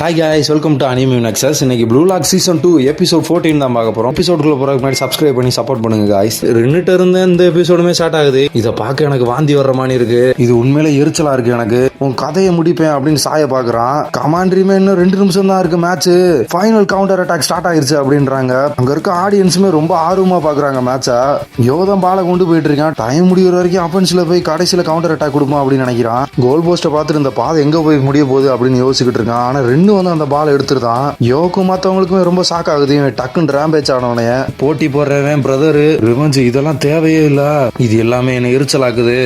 Hi guys, welcome to anime nexus. இன்னைக்கு blue lock season 2 episode 14 தான் பார்க்க போறோம். எபிசோடுக்குள்ள போறதுக்கு முன்னாடி சப்ஸ்கிரைப் பண்ணி சப்போர்ட் பண்ணுங்க guys. ரெண்டுட்ட இருந்து இந்த எபிசோடுமே ஸ்டார்ட் ஆகுது. இதை பார்க்க எனக்கு வாந்தி வர்ற மாதிரி இருக்கு. இது உண்மையிலே எரிச்சலா இருக்கு எனக்கு. உன் கதையை முடிப்பேன் அப்படின்னு சாய பாக்குறான். கமாண்டரியுமே இன்னும் 2 நிமிஷம் தான் இருக்கு match. Final counter attack start ஆயிருச்சு அப்படின்றாங்க. அங்க இருக்க ஆடியன்ஸுமே ரொம்ப ஆர்வமா பாக்குறாங்க மேட்சை. யோதம் பாலை கொண்டு போயிட்டு இருக்கான். டைம் முடிகிற வரைக்கும் அஃபென்ஸ்ல போய் கடைசியில கவுண்டர் அட்டாக் கொடுப்போம் அப்படின்னு நினைக்கிறான். கோல் போஸ்ட்டை பார்த்துட்டு இந்த பாதை எங்க போய் முடிய போகுது அப்படின்னு யோசிச்சுட்டு இருக்கான். ஆனா ரெண்டு வந்து அந்த பால் எடுத்துருதான். யோக்கும் மற்றவங்களுக்குமே ரொம்ப ஷாக் ஆகுது. டக்குன்னு ரேம்பேஜ் ஆனவனே போட்டி போடுறவன் பிரதரு ரிவெஞ்ச் இதெல்லாம் தேவையே இல்ல. இது எல்லாமே என்ன எரிச்சல் ஆகுது.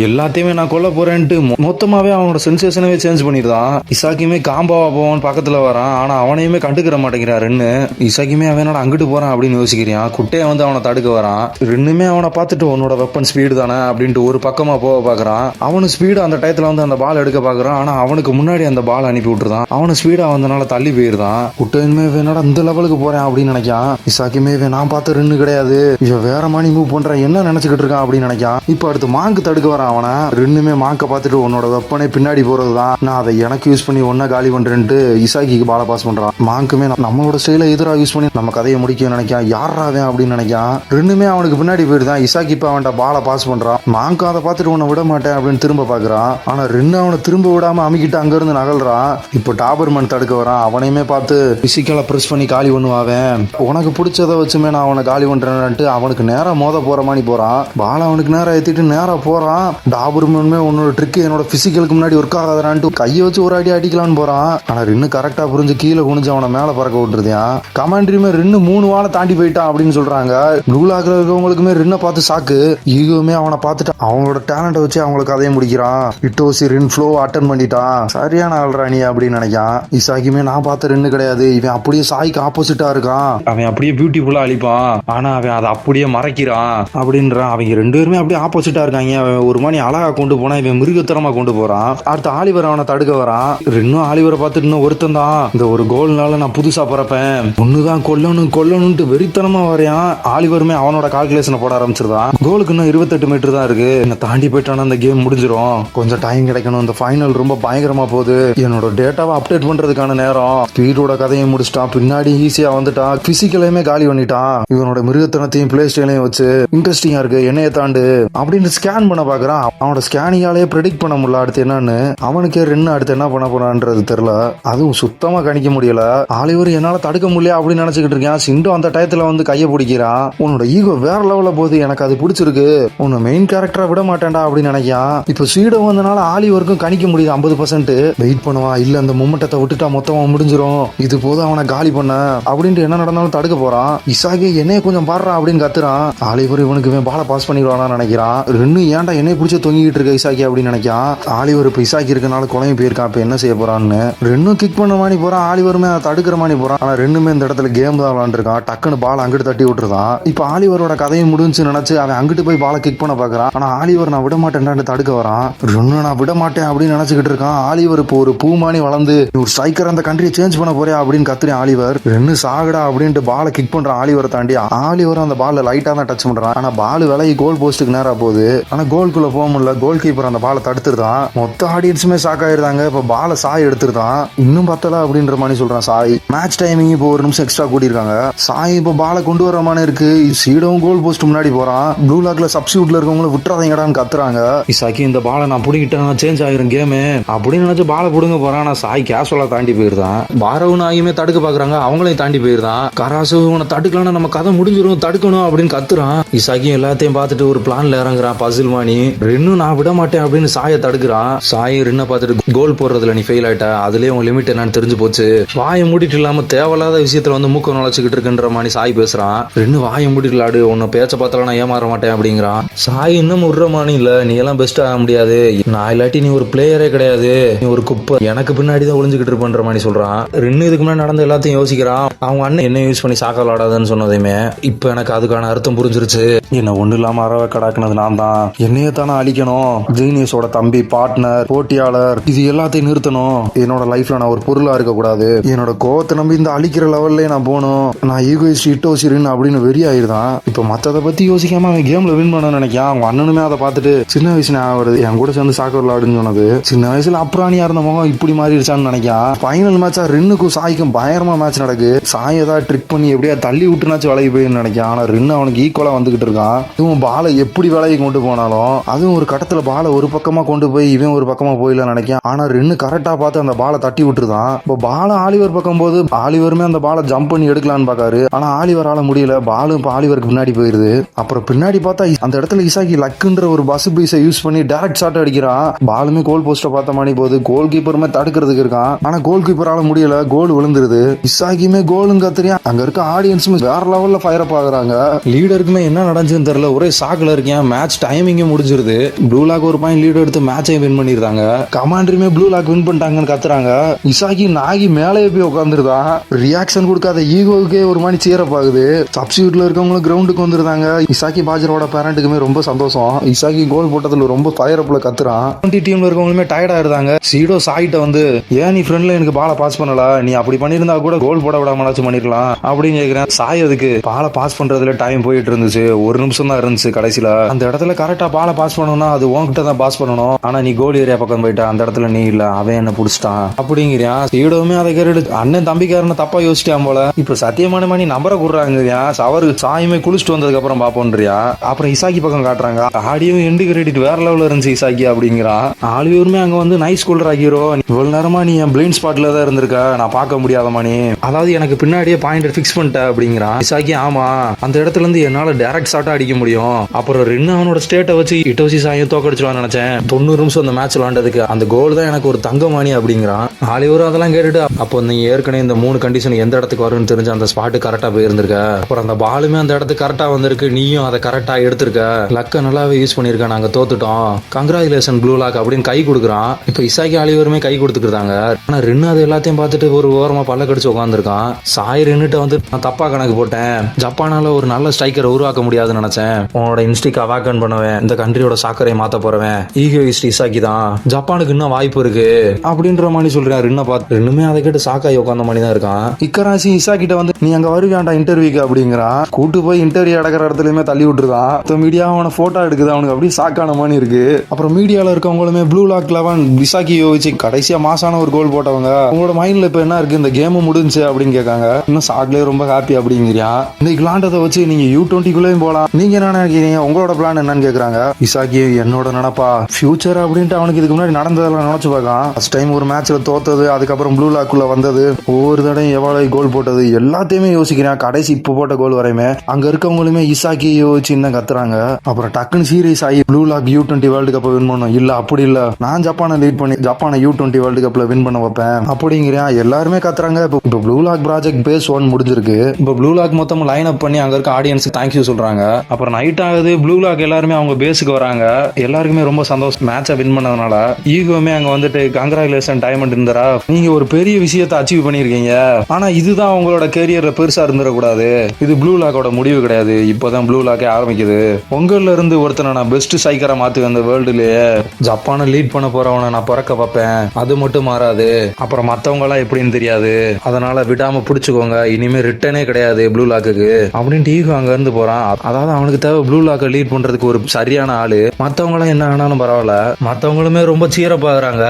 எல்லாத்தையுமே நான் கொல்ல போறேன்ட்டு மொத்தமாவே அவனோட சென்சேஷனவே சேஞ்ச் பண்ணிடுதான். இசாக்கியுமே காம்பாவா போவான் பக்கத்துல வரான். ஆனா அவனையுமே கண்டுக்கிற மாட்டேங்கிறான். ரென்னு இசாக்கியுமே அவனோட அங்கிட்டு போறான் அப்படின்னு யோசிக்கிறான். குட்டையை வந்து அவனை தடுக்க வரான். ரெண்டுமே அவனை பார்த்துட்டு உன்னோட வெப்பன் ஸ்பீடு தானே அப்படின்ட்டு ஒரு பக்கமா போக பாக்குறான். அவனு ஸ்பீடு அந்த டயத்துல வந்து அந்த பால் எடுக்க பாக்குறான். ஆனா அவனுக்கு முன்னாடி அந்த பால் அனுப்பி விட்டுருதான். அவனு ஸ்பீடா வந்தனால தள்ளி போயிருந்தான். குட்டையுமே வேணாடா இந்த லெவலுக்கு போறேன் அப்படின்னு நினைக்கான். இசாக்கியுமே நான் பார்த்து ரெண்டு கிடையாது, இவன் வேற மாதிரி மூவ் பண்ற என்ன நினைச்சுக்கிட்டு இருக்கான் அப்படின்னு நினைக்கான். இப்ப அடுத்து மாங்கு தடுக்க வரான் அவனை. ரெண்டுமே மாங்க பார்த்துட்டு உன்னோட வெப்பனே பின்னாடி போறதுதான், நான் அதை எனக்கு யூஸ் பண்ணி ஒன்னா காலி பண்றேன்ட்டு இசாக்கிக்கு பால பாஸ் பண்றான். மாங்குமே நம்மளோட ஸ்டைல எதிராக யூஸ் பண்ணி நம்ம கதையை முடிக்க நினைக்கான். யாராவே அப்படின்னு நினைக்கான். ரெண்டுமே அவனுக்கு பின்னாடி போயிருந்தான். இசாக்கி இப்ப அவன்கிட்ட பால பாஸ் பண்றான். மாங்கு அதை பார்த்துட்டு உன்னை விட மாட்டேன் அப்படின்னு திரும்ப பாக்குறான். ஆனா ரெண்டு அவனை திரும்ப விடாம அமுக்கிட்டு அங்க இருந்து நகல்றான். இப்போ டாபர்மேன் தடுக்க வரான். அவனையுமே பார்த்து பிசிக்கலா பிரஸ் பண்ணி காலி பண்ணுவாவேன். உனக்கு பிடிச்சதை வச்சுமே நான் அவனை காலி பண்றேன்ட்டு அவனுக்கு நேரம் மோத போற மாதிரி போறான். பால அவனுக்கு நேரம் ஏத்திட்டு நேரம் போறான். டாபர்மேனுமே உன்னோட ட்ரிக் என்னோட பிசிக்கலுக்கு முன்னாடி ஒர்க் ஆகாதான்ட்டு கையை வச்சு ஒரு அடி அடிக்கலான்னு போறான். ஆனா இன்னும் கரெக்டா புரிஞ்சு கீழே குனிஞ்சு அவனை மேல பறக்க விட்டுருந்தான். கமாண்டரியுமே 2-3 வாழை தாண்டி போயிட்டான் அப்படின்னு சொல்றாங்க. ப்ளூலாக்ல இருக்கவங்களுக்குமே ரின்னை பார்த்து சாக்கு. ஈகோமே அவனை பார்த்துட்டு அவங்களோட டேலண்ட்டை வச்சு அவங்களுக்கு கதையை முடிக்கிறான். இட்டோசி ரின் ஃப்ளோ அட்டன் பண்ணிட்டான். சரியான ஆள்றானி அப்படின்னு நினைக்கான். இசாக்கியுமே நான் பார்த்த ரெண்டு கிடையாது, இவன் அப்படியே சாய்க்கு ஆப்போசிட்டா இருக்கான். அவன் அப்படியே பியூட்டிஃபுல்லா அழிப்பான். ஆனா அவன் அதை அப்படியே மறைக்கிறான் அப்படின்றான். அவங்க 2 பேருமே அப்படியே ஆப்போசிட்டா இருக்காங்க. அவன் ஒரு மாதிரி அழகா கொண்டு போனா இவன் மிருகத்தனமா கொண்டு போறான். அடுத்து ஆலிவர் அவனை தடுக்க வரான். இன்னும் ஆலிவரை பார்த்துட்டு இன்னும் ஒருத்தன் தான், இந்த ஒரு கோல்னால நான் புதுசா பிறப்பேன், ஒண்ணுதான் கொல்லணும்ட்டு வெறித்தனமா வரையான். ஆலிவருமே அவனோட கால்குலேஷனை போட ஆரம்பிச்சிருந்தான். கோலுக்கு இன்னும் 28 மீட்டர் தான் இருக்கு. என்ன தாண்டி போயிட்டானா அந்த கேம் முடிஞ்சிடும். கொஞ்சம் டைம் கிடைக்கணும். இந்த ஃபைனல் ரொம்ப பயங்கரமா போகுது. என்னோட டேட்டாவை அப்டேட் பண்றதுக்கான நேரம். ஸ்பீடோட கதையை முடிச்சிட்டான். பின்னாடி ஈஸியா வந்துட்டான். பிசிக்கலையுமே காலி பண்ணிட்டான். இவனோட மிருகத்தனத்தையும் பிளே ஸ்டைலையும் வச்சு இன்ட்ரெஸ்டிங்கா இருக்கு, என்னைய தாண்டு அப்படின்னு ஸ்கேன் பண்ண பாக்குறான். அவனோட ஸ்கேனிங்காலே ப்ரெடிக்ட் பண்ண முடியல அடுத்து என்னன்னு. அவனுக்கே ரெண்டு அடுத்து என்ன பண்ண போறான்றது தெரியல. அதுவும் சுத்தமா கணிக்க முடியல. ஆலிவர் என்னால தடுக்க முடியல அப்படின்னு நினைச்சுக்கிட்டு இருக்கேன். சிண்டோ அந்த டயத்துல வந்து கையை பிடிக்கிறான். உன்னோட ஈகோ வேற லெவல்ல போகுது, எனக்கு அது பிடிச்சிருக்கு, உன்னை மெயின் கேரக்டரா விட மாட்டேன்டா அப்படின்னு நினைக்கான். இப்ப ஸ்வீடோ வந்தனால ஆலிவருக்கும் கணிக்க முடியுது 50%. வெயிட் பண்ணுவான். இல்ல அந்த மொமெண்டத்தை விட்டுட்டா மொத்தமா முடிஞ்சிரும், இது போதும் அவனை காலி பண்ண அப்படின்ட்டு என்ன நடந்தாலும் தடுக்க போறான். இசாகி என்னைய கொஞ்சம் பாடுறான் அப்படின்னு கத்துறான். ஆலிவர் இவனுக்கு பால பாஸ் பண்ணிடுவான்னு நினைக்கிறான். ரெண்டு ஏன்டா என்னைய பிடிச்ச தொங்கிட்டு இருக்க இசாக்கி அப்படின்னு நினைக்கான். ஆலிவர் இப்ப இசாக்கி இருக்கனால குழம்பு போயிருக்கான். இப்ப என்ன செய்ய போறான்னு ரெண்டும் கிக் பண்ண மாதிரி போறான். ஆலிவருமே அதை தடுக்கிற மாதிரி போறான். ஆனா ரெண்டுமே இந்த இடத்துல கேம் தான் விளாண்டுருக்கான். டக்குன்னு பால் அங்கிட்டு தட்டி விட்டுருதான். இப்ப ஆலிவரோட கதையும் முடிஞ்சு நினைச்சு அவன் அங்கிட்டு போய் பால கிக் பண்ண பாக்குறான். ஆனா ஆலிவர் நான் விட மாட்டேன் தடுக்க வரான். ரெண்டு நான் விட மாட்டேன் அப்படின்னு நினைச்சுக்கிட்டு இருக்கான். ஆலிவர் இப்போ ஒரு பூமானி வளர்ந்து ஒரு ஸ்ட்ரைக்கர் அந்த கண்ட்ரியை சேஞ்ச் பண்ண போறியா அப்படின்னு கத்துறேன். ஆலிவர் ரெண்டு சாகடா அப்படின்ட்டு பாலை கிக் பண்றான். ஆலிவரை தாண்டி ஆலிவர் அந்த பால் லைட்டா தான் டச் பண்றான். ஆனா பால் விலகி கோல் போஸ்ட்டுக்கு நேரா போகுது. ஆனா கோல்குள்ள போக முடியல. கோல் கீப்பர் அந்த பாலை தடுத்துருதான். மொத்த ஆடியன்ஸுமே ஷாக் ஆயிருந்தாங்க. இப்ப பாலை சாய் எடுத்துருதான். இன்னும் பத்தல அப்படின்ற மாதிரி சொல்றான் சாய். மேட்ச் டைமிங் இப்போ 1 நிமிஷம் எக்ஸ்ட்ரா கூட்டியிருக்காங்க. சாய் இப்ப பாலை கொண்டு வர மாதிரி இருக்கு. சீடவும் கோல் போஸ்ட் முன்னாடி போறான். ப்ளூ லாக்ல சப்ஸ்டியூட்ல இருக்கவங்கள விட்டுறாதீங்கடான்னு கத்துறாங்க. இசாக்கி இந்த பாலை நான் பிடிக்கிட்டேன் சேஞ்ச் ஆயிரும் கேமு அப்படின்னு நினைச்சு பாலை பிடுங்க போறான். ஆனா சாய் கேஷுவலா தாண்டி போயிருந்தான். பாரவன் ஆகியுமே தடுக்க பாக்குறாங்க. அவங்களையும் தாண்டி போயிருந்தான். கராசு உன தடுக்கலாம், நம்ம கதை முடிஞ்சிடும், தடுக்கணும் அப்படின்னு கத்துறான். இசாக்கி எல்லாத்தையும் பார்த்துட்டு ஒரு பிளான்ல இறங்குறான். பசில் மாணி ரெண்டும் நான் விட மாட்டேன் அப்படின்னு சாயை தடுக்கிறான். சாய் ரென்ன பார்த்துட்டு கோல் போடுறதுல நீ ஃபெயில் ஆயிட்ட, அதுலயே உன் லிமிட் என்னன்னு தெரிஞ்சு போச்சு, வாயை மூடிட்டு இல்லாம தேவையில்லாத விஷயத்துல வந்து மூக்க நுழைச்சுக்கிட்டு இருக்குன்ற மாதிரி சாய் பேசுறான். ரெண்டு வாயை மூடிட்டு விளாடு, உன்னை பேச்ச பார்த்தாலும் நான் ஏமாற மாட்டேன் அப்படிங்கிறான். சாய் இன்னும் விடுற மாணி இல்ல, நீ எல்லாம் பெஸ்ட் ஆக முடியாது, நான் இல்லாட்டி நீ ஒரு பிளேயரே கிடையாது, நீ ஒரு குப்பை, எனக்கு பின்னாடி தான் ஒளிஞ்சுக்கிட்டு இருப்பன்ற மாதிரி சொல்றான். ரெண்டு இதுக்கு முன்னாடி நடந்த எல்லாத்தையும் யோசிக்கிறான். அவங்க அண்ணன் என்ன யூஸ் பண்ணி சாக்க விளாடாதுன்னு சொன்னதையுமே இப்ப எனக்கு அதுக்கான அர்த்தம் புரிஞ்சிருச்சு. என்ன ஒண்ணு இல்லாம அறவை கடாக்குனது நான் தான், என்னையே தானே அழிக்கணும், ஜீனியஸோட தம்பி, பார்ட்னர், போட்டியாளர், இது எல்லாத்தையும் நிறுத்தணும். என்னோட லைஃப்ல நான் ஒரு பொருளா இருக்க கூடாது. என்னோட கோவத்தை நம்பி இந்த அழிக்கிற லெவல்ல நான் போகணும். நான் ஈகோயிஸ்ட் இட்டோசிரின் அப்படின்னு வெறி ஆயிருதான். இப்ப மத்ததை பத்தி யோசிக்காம அவன் கேம்ல வின் பண்ண நினைக்கான். அவங்க அண்ணனுமே அதை பார்த்துட்டு சின்ன வயசுல வருது, என் கூட சேர்ந்து சாக்க விளாடுன்னு சொன்னது சின்ன வயசுல அப்புறாணியா இருந்த முகம் இப்படி மாறிடுச்சான்னு நினைக்கான். இருக்கான். ஃபைனல் மேட்சா ரின்னுக்கும் சாய்க்கும் பயங்கரமா மேட்ச் நடக்கு. சாய் ஏதாவது ட்ரிக் பண்ணி எப்படியா தள்ளி விட்டுனாச்சும் விலகி போய் நினைக்கான். ஆனா ரின்னு அவனுக்கு ஈக்குவலா வந்துகிட்டு இருக்கான். இவன் பாலை எப்படி விலகி கொண்டு போனாலும் அதுவும் ஒரு கட்டத்துல பாலை ஒரு பக்கமா கொண்டு போய் இவன் ஒரு பக்கமா போயில நினைக்கான். ஆனா ரின்னு கரெக்டா பார்த்து அந்த பாலை தட்டி விட்டுருதான். இப்போ பாலை ஆலிவர் பக்கம் போது ஆலிவருமே அந்த பாலை ஜம்ப் பண்ணி எடுக்கலான்னு பாக்காரு. ஆனா ஆலிவரால முடியல. பாலும் இப்ப ஆலிவருக்கு பின்னாடி போயிருது. அப்புறம் பின்னாடி பார்த்தா அந்த இடத்துல இசாக்கி லக்குன்ற ஒரு பஸ் பீஸை யூஸ் பண்ணி டைரக்ட் ஷாட் அடிக்கிறான். பாலுமே கோல் போஸ்ட பார்த்த மாதிரி போகுது. கோல் கீப்பருமே தடுக்கிறதுக்கு இருக்கான். ஆனா கோல் கீப்பரால முடியல. கோல் விழுந்துருது. இசாக்கியுமே கோலும் கத்துறியா. அங்க இருக்க ஆடியன்ஸுமே வேற லெவல்ல ஃபயர் அப் ஆகுறாங்க. லீடருக்குமே என்ன நடந்துச்சுன்னு தெரியல. ஒரே சாக்குல இருக்கேன். மேட்ச் டைமிங்கும் முடிஞ்சிருது. ப்ளூ லாக் ஒரு பாயிண்ட் லீட் எடுத்து மேட்சையும் வின் பண்ணிருந்தாங்க. கமாண்டருமே ப்ளூ லாக் வின் பண்ணிட்டாங்கன்னு கத்துறாங்க. இசாக்கி நாகி மேலே போய் உட்காந்துருதான். ரியாக்ஷன் கொடுக்காத ஈகோவுக்கே ஒரு மாதிரி சீரப் ஆகுது. சப்ஸ்டியூட்ல இருக்கவங்களும் கிரவுண்டுக்கு வந்துருந்தாங்க. இசாக்கி பாஜரோட பேரண்ட்டுக்குமே ரொம்ப சந்தோஷம். இசாக்கி கோல் போட்டதுல ரொம்ப ஃபயர் அப்ல கத்துறான். டீம்ல இருக்கவங்களுமே டயர்டா இருந்தாங்க. சீடோ சாயிட்ட வந்து ஏன் நீ ஃப்ரெண்ட்ல எனக்கு பாலை பாஸ் பண்ணல, நீ அப்படி பண்ணிருந்தா கூட கோல் போட விடாமலாச்சும் பண்ணிருக்கலாம் அப்படின்னு கேக்குறேன். சாய் அதுக்கு பாலை பாஸ் பண்றதுல டைம் போயிட்டு இருந்துச்சு. ஒரு நிமிஷம் தான் இருந்துச்சு. கடைசியில அந்த இடத்துல கரெக்டா பாலை பாஸ் பண்ணணும்னா அது உன்கிட்ட தான் பாஸ் பண்ணணும். ஆனா நீ கோல் ஏரியா பக்கம் போயிட்ட. அந்த இடத்துல நீ இல்ல, அவன் என்ன புடிச்சிட்டான் அப்படிங்கிறான். சீடோவுமே அதை கேட்டு அண்ணன் தம்பிக்காரன்னு தப்பா யோசிச்சான் போல. இப்ப சத்தியமான மணி நம்பரை கூடுறாங்க. அவரு சாயுமே குளிச்சுட்டு வந்ததுக்கு அப்புறம் பாப்போன்றியா. அப்புறம் இசாக்கி பக்கம் காட்டுறாங்க. ஆடியோ எண்டு கிரெடிட் வேற லெவல்ல இருந்துச்சு இசாக்கி அப்படிங்கிறான். ஆலிவருமே அங்க வந்து நைஸ் கூல்ரா ஹீரோ, இவ்வளவு நேரமா நீ என் பிளைண்ட் ஸ்பாட்ல தான் இருந்திருக்க, நான் பார்க்க முடியாத மணி, அதாவது எனக்கு பின்னாடியே பாயிண்ட் ஃபிக்ஸ் பண்ணிட்ட அப்படிங்கிறான். இசாக்கி ஆமா, அந்த இடத்துல இருந்து என்னால டைரக்ட் ஷாட்டா அடிக்க முடியும். அப்புறம் ரென்னு அவனோட ஸ்டேட்டை வச்சு இட்டோசி சாயும் தோக்கடிச்சுவான்னு நினைச்சேன். 90 நிமிஷம் அந்த மேட்ச் விளாண்டதுக்கு அந்த கோல் தான் எனக்கு ஒரு தங்கமானி அப்படிங்கிறான். ஆலிவரும் அதெல்லாம் கேட்டுட்டு அப்போ நீ ஏற்கனவே இந்த 3 கண்டிஷன் எந்த இடத்துக்கு வரும்னு தெரிஞ்சு அந்த ஸ்பாட்டு கரெக்டா போயிருந்திருக்க. அப்புறம் அந்த பாலுமே அந்த இடத்துக்கு கரெக்டா வந்திருக்கு. நீயும் அதை கரெக்டா எடுத்திருக்க. லக்க நல்லாவே யூஸ் பண்ணிருக்க. நாங்க தோத்துட்டோம், கங்க்ராச்சுலேஷன் ப்ளூ லாக் அப்படின்னு கை கொடுக்குறான். இப்ப இசாக்கி ஆலிவருமே கை கொடுத்துக்கிட்டாங்க. ஆனா ரென்னு அது எல்லாத்தையும் பார்த்துட்டு ஒரு ஓரமா பல்ல கடிச்சு உட்காந்துருக்கான். சாய் ரென்னுட்ட வந்து நான் தப்பா கணக்கு போட்டேன். ஜப்பானால ஒரு நல்ல ஸ்ட்ரைக்கரை உருவாக்க முடியாதுன்னு நினைச்சேன். உன்னோட இன்ஸ்டிக் அவாக்கன் பண்ணுவேன். இந்த கண்ட்ரியோட சாக்கரை மாத்த போறவன் ஈகோயிஸ்ட் இசாக்கி தான். ஜப்பானுக்கு இன்னும் வாய்ப்பு இருக்கு அப்படின்ற மாதிரி சொல்றேன். ரென்ன பார்த்து ரெண்டுமே அதை கேட்டு சாக்காய் உட்காந்த மாதிரி தான் இருக்கான். இக்கராசி இசாக்கிட்ட வந்து நீ அங்க வருவியாண்டா இன்டர்வியூக்கு அப்படிங்கிறான். கூட்டு போய் இன்டர்வியூ நடக்கிற இடத்துலயுமே தள்ளி விட்டுருக்கான். மீடியா அவனை போட்டோ எடுக்குது. அவனுக்கு அப்படியே சாக்கான மாதிரி இருக்கு. அப்புறம் மீடியால இருக்கவங்களுமே ப்ளூ லாக் 11 விசாக்கி யோசிச்சு கடைசியா மாசான ஒரு கோல் போட்டவங்க. உங்களோட மைண்ட்ல இப்ப என்ன இருக்கு, இந்த கேம் முடிஞ்சு அப்படின்னு கேட்காங்க. இன்னும் சாக்லேயே ரொம்ப ஹாப்பி அப்படிங்கிறியா. இந்த விளாண்டதை வச்சு நீங்க U20 போலாம். நீங்க என்ன நினைக்கிறீங்க, உங்களோட பிளான் என்னன்னு கேக்குறாங்க. இசாக்கி என்னோட நினைப்பா ஃபியூச்சர் அப்படின்ட்டு அவனுக்கு இதுக்கு முன்னாடி நடந்ததெல்லாம் நினைச்சு பார்க்கான். ஃபர்ஸ்ட் டைம் ஒரு மேட்ச்ல தோத்தது, அதுக்கப்புறம் ப்ளூ லாக்குள்ள வந்தது, ஒவ்வொரு தடையும் எவ்வளவு கோல் போட்டது எல்லாத்தையுமே யோசிக்கிறேன். கடைசி இப்ப போட்ட கோல் வரையுமே அங்க இருக்கவங்களுமே இசாக்கி யோசிச்சு தான் கத்துறாங்க. அப்புறம் டக்குன்னு சீரியஸ் ஆகி blue lock U20 world cup win பண்ணும். இல்ல அப்படி இல்ல, நான் ஜப்பானை லீட் பண்ணி ஜப்பானை U20 வேர்ல்டு கப்ல வின் பண்ண வைப்பேன் அப்படிங்கிறேன். எல்லாருமே கத்துறாங்க. இப்ப ப்ளூ லாக் ப்ராஜெக்ட் பேஸ் 1 முடிஞ்சிருக்கு. இப்ப ப்ளூ லாக் மொத்தம் லைன் அப் பண்ணி அங்க இருக்க ஆடியன்ஸ் தேங்க்யூ சொல்றாங்க. அப்புறம் நைட் ஆகுது. ப்ளூ லாக் எல்லாருமே அவங்க பேஸுக்கு வராங்க. எல்லாருக்குமே ரொம்ப சந்தோஷம் மேட்சை வின் பண்ணதுனால. ஈகோமே அங்க வந்துட்டு கங்க்ராச்சுலேஷன் டைமண்ட் இருந்தாரா, நீங்க ஒரு பெரிய விஷயத்தை அச்சீவ் பண்ணிருக்கீங்க. ஆனா இதுதான் உங்களோட கெரியர்ல பெருசா இருந்துடக்கூடாது. இது ப்ளூ லாக்கோட முடிவு கிடையாது. இப்பதான் ப்ளூ லாக்கே ஆரம்பிக்குது. உங்கள்ல இருந்து ஒருத்தனை நான் பெஸ்ட் ஸ்ட்ரைக்கரா மாத்துவேன். அந்த வேர்ல்டுலயே ஜப்பானை லீட் பண்ண போறவனை நான் பிறக்க வைப்பேன். அது மட்டும் மாறாது. அப்புறம் மத்தவங்க எல்லாம் எப்படின்னு தெரியாது. அதனால விடாம புடிச்சுக்கோங்க. இனிமே ரிட்டனே கிடையாது ப்ளூ லாக்கு அப்படின்னு ஈகோ அங்க இருந்து போறான். அதாவது அவனுக்கு தேவை ப்ளூ லாக்கை லீட் பண்றதுக்கு ஒரு சரியான ஆளு. மத்தவங்க எல்லாம் என்ன ஆனாலும் பரவாயில்ல. மத்தவங்களுமே ரொம்ப சீரப் ஆகுறாங்க.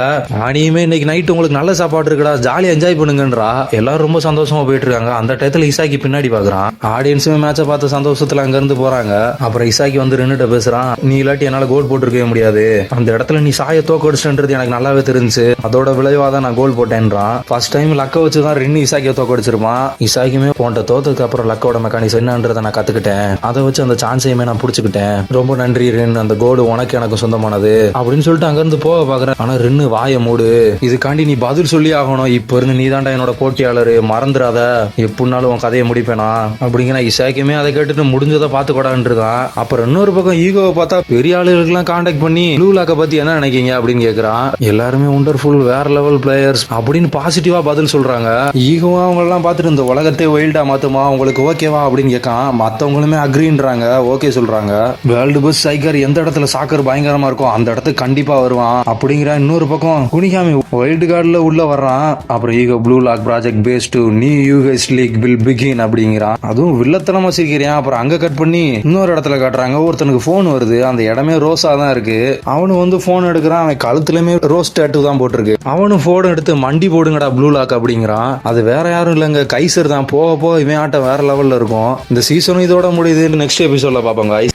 ஆனியுமே இன்னைக்கு நைட் உங்களுக்கு நல்ல சாப்பாடு இருக்குடா, ஜாலியா என்ஜாய் பண்ணுங்கன்றா. எல்லாரும் ரொம்ப சந்தோஷமா போயிட்டு இருக்காங்க. அந்த டயத்துல இசாக்கி பின்னாடி பாக்குறான். ஆடியன்ஸுமே மேட்சை பார்த்த சந்தோஷத்துல அங்க இருந்து போறாங்க. அப்புறம் இசாக்கி வந்து ரெண்டுட்ட பேசுறான். நீ இல்லாட்டி என்னால கோல் போட்டிருக்கவே முடியாது. அந்த இடத்துல நீ சாய தோக்கடிச்சுன்றது எனக்கு நல்லாவே தெரிஞ்சு. அதோட விளைவாதான் நான் கோல் போட்டேன்றான். ஃபர்ஸ்ட் டைம் லக்க வச்சுதான் ரெண்டு இசாக்கியை தோக்கடிச்சிருப்பான். இசாக்கியுமே போன்ற தோத்ததுக்கு அப்புறம் லக்கோட மெக்கானிக்ஸ் என்னன்றதை நான் கத்துக்கிட்டேன். அதை வச்சு அந்த சான்ஸையுமே நான் புடிச்சுக்கிட்டேன். ரொம்ப நன்றி ரென், அந்த கோல் உனக்கு எனக்கு சொந்தமானது அப்படின்னு சொல்லிட்டு அங்க இருந்து போக பாக்குறேன். ஆனா ரென்னு வாய மூடு, இதுக்காண்டி நீ பதில் சொல்லி ஆகணும். இப்ப இருந்து நீ தாண்டா என்னோட போட்டியாளர், மறந்துடாத, எப்படினாலும் உன் கதையை முடிப்பேனா அப்படிங்கிற. இசாக்கியுமே அதை கேட்டுட்டு முடிஞ்சதை பாத்துக்கூடாதுன்னு இருக்கான். அப்புறம் இன்னொரு பக்கம் ஈகோவை பார்த்தா பெரிய ஆளுகளுக்கு கான்டாக்ட் பண்ணி ப்ளூ லாக்கை பத்தி என்ன நினைக்கீங்க அப்படின்னு கேக்குறான். எல்லாருமே வண்டர்ஃபுல், வேற லெவல் பிளேயர்ஸ் அப்படின்னு பாசிட்டிவா பதில் சொல்றாங்க. ஈகோவா அவங்க எல்லாம் பார்த்துட்டு இந்த உலகத்தை வைல்டா மாத்துமா, உங்களுக்கு ஓகேவா அப்படின்னு கேட்கான். மத்தவங்களுமே அக்ரின்றாங்க, ஓகே சொல்றாங்க. வேர்ல்டு பெஸ்ட் ஸ்ட்ரைக்கர் எந்த இடத்துல சாக்கர் பயங்கரமா இருக்கும் அந்த இடத்துக்கு கண்டிப்பா வருவான் அப்படிங்கிற. இன்னொரு பக்கம் குனிகாமி வைல்டு கார்டுல உள்ள வர்றான். அப்புறம் ego blue lock project phase 2 new US league will begin அப்படிங்கிறான். அதுவும் வில்லத்தனமா சிரிக்கிறான். அப்புறம் அங்க கட் பண்ணி இன்னொரு இடத்துல காட்டுறாங்க. ஒருத்தனுக்கு போன் வருது. அந்த இடமே ரோஸா தான் இருக்கு. அவனு வந்து போன் எடுக்கிறான். அவன் கழுத்துலயுமே ரோஸ் டேட்டு தான் போட்டிருக்கு. அவனும் போன் எடுத்து எடுத்து மண்டி போடுங்கடா ப்ளூ லாக் அப்படிங்கிறான். அது வேற யாரும் இல்லைங்க, கைசர் தான். போக போக இவன் ஆட்டம் வேற லெவல்ல இருக்கும். இந்த சீசனும் இதோட முடியுது. நெக்ஸ்ட் எபிசோட்ல பாப்போம் guys.